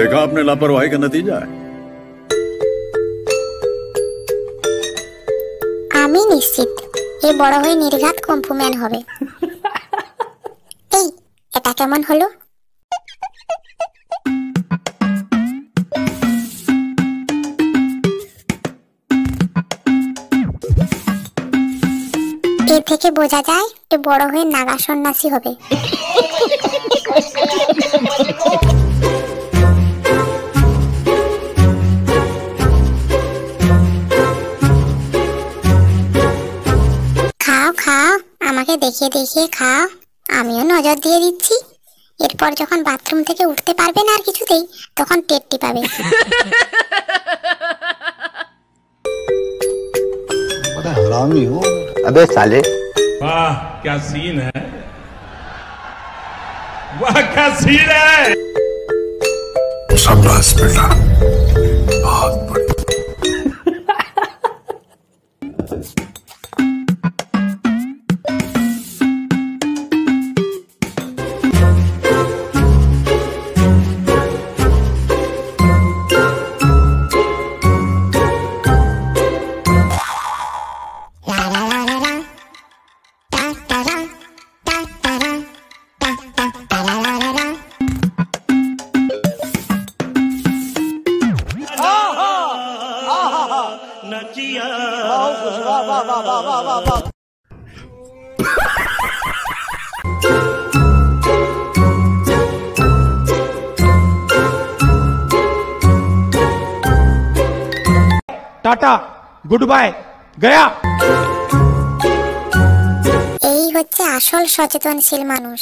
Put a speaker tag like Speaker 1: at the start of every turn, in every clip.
Speaker 1: देखा आपने लापरवाही का नतीजा है।
Speaker 2: আমি নিশ্চিত এই বড় হয়ে নির্ঘাত কম্পুম্যান হবে। এই এটা কেমন হলো? এর থেকে বোঝা যায় এ বড় হয়ে নাগা সন্ন্যাসী হবে। খাও খাও, আমাকে দেখিয়ে দেখিয়ে খাও, আমিও নজর দিয়ে দিচ্ছি। এরপর যখন বাথরুম থেকে উঠতে পারবে না আর কিছুতেই, তখন টেটটি পাবে।
Speaker 3: हरामी हो। अबे साले,
Speaker 4: वाह क्या सीन है, वाह क्या सीन है।
Speaker 1: शाबाश बेटा, बहुत बढ़िया।
Speaker 4: टाटा गुड बाय गया।
Speaker 2: এই হচ্ছে আসল সচেতনশীল মানুষ।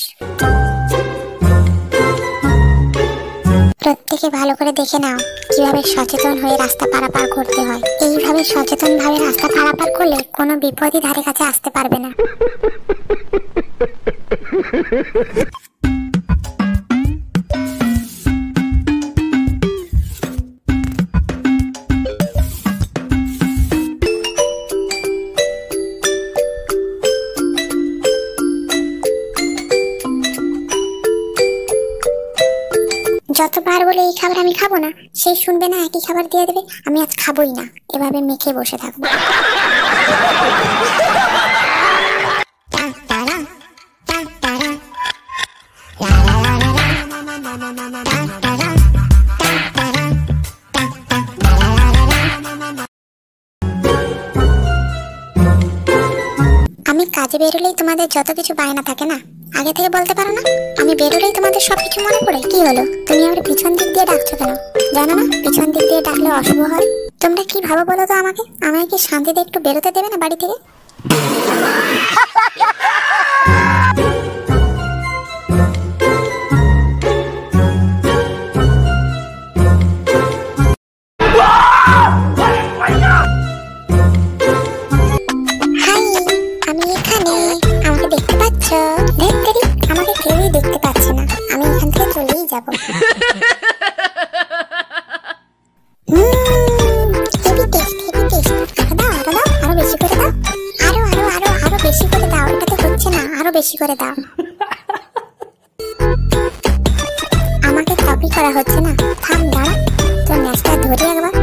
Speaker 2: প্রত্যেকে ভালো করে দেখে নাও কিভাবে সচেতন হয়ে রাস্তা পারাপার করতে হয়। এইভাবে সচেতন ভাবে রাস্তা পারাপার করলে কোনো বিপদই ধারে কাছে আসতে পারবে না। যতবার বলে এই খাবার আমি খাবো না, সে শুনবে না, একই খাবার দিয়ে দেবে, আমি আজ খাবোই না, এভাবে মেখে বসে থাকবো। আমি কাজে বেরোলেই তোমাদের যত কিছু বায়না থাকে না, আগে থেকে বলতে পারো না? আমি বেরোলেই তোমাদের সবকিছু মনে পড়ে। কি হলো, তুমি আমার পিছন দিক দিয়ে ডাকছো কেন? জানো না পিছন দিক দিয়ে ডাকলে অশুভ হয়? তোমরা কি ভাবো বলো তো আমাকে? আমাকে কি শান্তিতে একটু বেরোতে দেবে না বাড়ি থেকে? হাই, আমি এখানে, আমাকে দেখতে পাচ্ছ? আমাকে কেউই দেখতে পাচ্ছে না, আমি এখান থেকে চলেই যাব। আরো বেশি করে দাও, আরো বেশি করে দাও, এটাতে হচ্ছে না, আরো বেশি করে দাও। আমাকে কপি করা হচ্ছে না, থাম, দাঁড়া, তোর ম্যাচটা ধরি একবার।